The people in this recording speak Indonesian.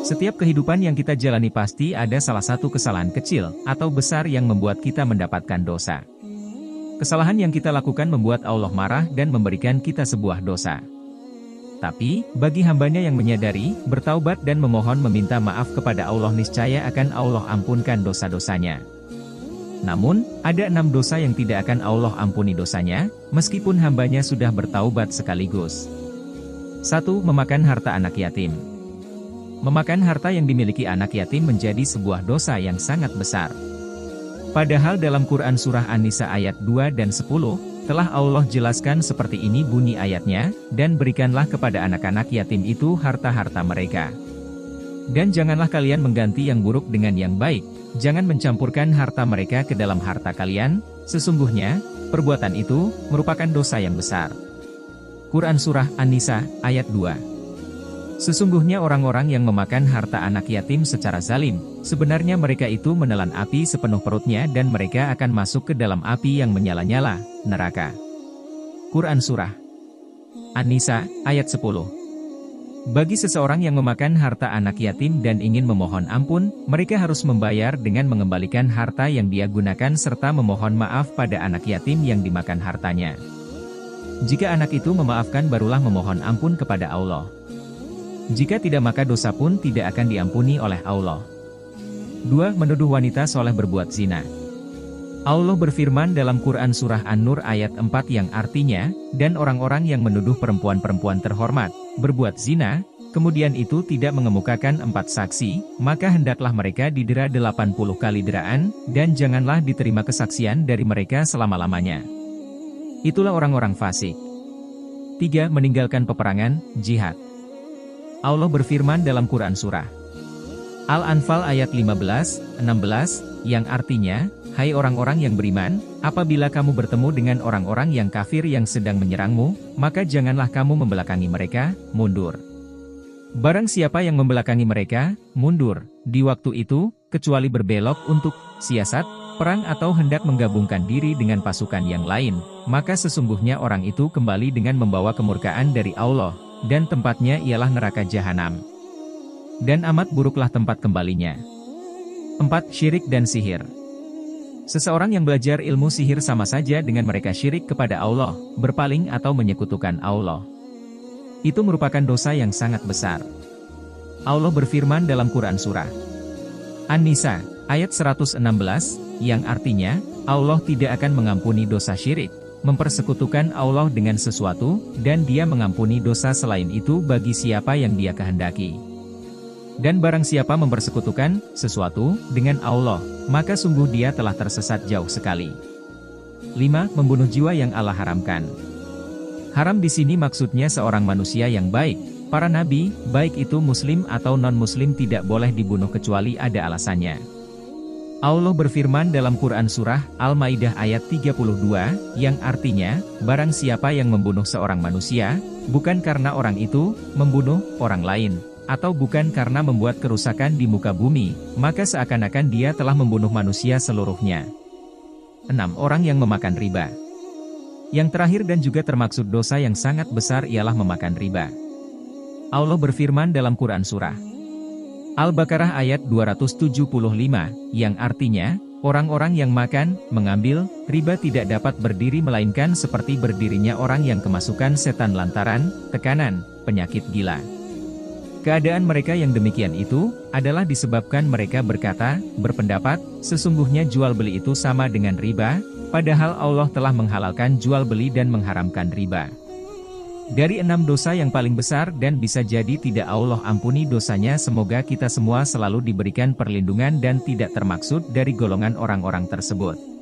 Setiap kehidupan yang kita jalani pasti ada salah satu kesalahan kecil atau besar yang membuat kita mendapatkan dosa. Kesalahan yang kita lakukan membuat Allah marah dan memberikan kita sebuah dosa. Tapi, bagi hambanya yang menyadari, bertaubat dan memohon meminta maaf kepada Allah, niscaya akan Allah ampunkan dosa-dosanya. Namun, ada 6 dosa yang tidak akan Allah ampuni dosanya, meskipun hambanya sudah bertaubat sekaligus. 1. Memakan harta anak yatim. Memakan harta yang dimiliki anak yatim menjadi sebuah dosa yang sangat besar. Padahal dalam Quran Surah An-Nisa ayat 2 dan 10, telah Allah jelaskan seperti ini bunyi ayatnya, dan berikanlah kepada anak-anak yatim itu harta-harta mereka. Dan janganlah kalian mengganti yang buruk dengan yang baik, jangan mencampurkan harta mereka ke dalam harta kalian, sesungguhnya, perbuatan itu, merupakan dosa yang besar. Quran Surah An-Nisa, ayat 2. Sesungguhnya orang-orang yang memakan harta anak yatim secara zalim, sebenarnya mereka itu menelan api sepenuh perutnya dan mereka akan masuk ke dalam api yang menyala-nyala, neraka. Quran Surah An-Nisa, ayat 10. Bagi seseorang yang memakan harta anak yatim dan ingin memohon ampun, mereka harus membayar dengan mengembalikan harta yang dia gunakan serta memohon maaf pada anak yatim yang dimakan hartanya. Jika anak itu memaafkan barulah memohon ampun kepada Allah. Jika tidak maka dosa pun tidak akan diampuni oleh Allah. 2. Menuduh wanita soleh berbuat zina. Allah berfirman dalam Quran Surah An-Nur ayat 4 yang artinya, dan orang-orang yang menuduh perempuan-perempuan terhormat berbuat zina, kemudian itu tidak mengemukakan 4 saksi, maka hendaklah mereka didera 80 kali deraan, dan janganlah diterima kesaksian dari mereka selama-lamanya. Itulah orang-orang fasik. 3. Meninggalkan peperangan, jihad. Allah berfirman dalam Quran Surah Al-Anfal ayat 15-16, yang artinya, hai orang-orang yang beriman, apabila kamu bertemu dengan orang-orang yang kafir yang sedang menyerangmu, maka janganlah kamu membelakangi mereka, mundur. Barang siapa yang membelakangi mereka, mundur, di waktu itu, kecuali berbelok untuk siasat, perang atau hendak menggabungkan diri dengan pasukan yang lain, maka sesungguhnya orang itu kembali dengan membawa kemurkaan dari Allah, dan tempatnya ialah neraka jahanam. Dan amat buruklah tempat kembalinya. 4. Syirik dan sihir. Seseorang yang belajar ilmu sihir sama saja dengan mereka syirik kepada Allah, berpaling atau menyekutukan Allah. Itu merupakan dosa yang sangat besar. Allah berfirman dalam Quran Surah An-Nisa, ayat 116, yang artinya, Allah tidak akan mengampuni dosa syirik, mempersekutukan Allah dengan sesuatu, dan Dia mengampuni dosa selain itu bagi siapa yang Dia kehendaki. Dan barang siapa mempersekutukan sesuatu dengan Allah, maka sungguh dia telah tersesat jauh sekali. 5. Membunuh jiwa yang Allah haramkan. Haram di sini maksudnya seorang manusia yang baik. Para nabi, baik itu muslim atau non-muslim tidak boleh dibunuh kecuali ada alasannya. Allah berfirman dalam Quran Surah Al-Maidah ayat 32, yang artinya, barang siapa yang membunuh seorang manusia, bukan karena orang itu membunuh orang lain, atau bukan karena membuat kerusakan di muka bumi, maka seakan-akan dia telah membunuh manusia seluruhnya. 6. Orang yang memakan riba. Yang terakhir dan juga termaksud dosa yang sangat besar ialah memakan riba. Allah berfirman dalam Quran Surah Al-Baqarah ayat 275, yang artinya, orang-orang yang makan, mengambil, riba tidak dapat berdiri melainkan seperti berdirinya orang yang kemasukan setan lantaran, tekanan, penyakit gila. Keadaan mereka yang demikian itu, adalah disebabkan mereka berpendapat, sesungguhnya jual beli itu sama dengan riba, padahal Allah telah menghalalkan jual beli dan mengharamkan riba. Dari 6 dosa yang paling besar dan bisa jadi tidak Allah ampuni dosanya, semoga kita semua selalu diberikan perlindungan dan tidak termaksud dari golongan orang-orang tersebut.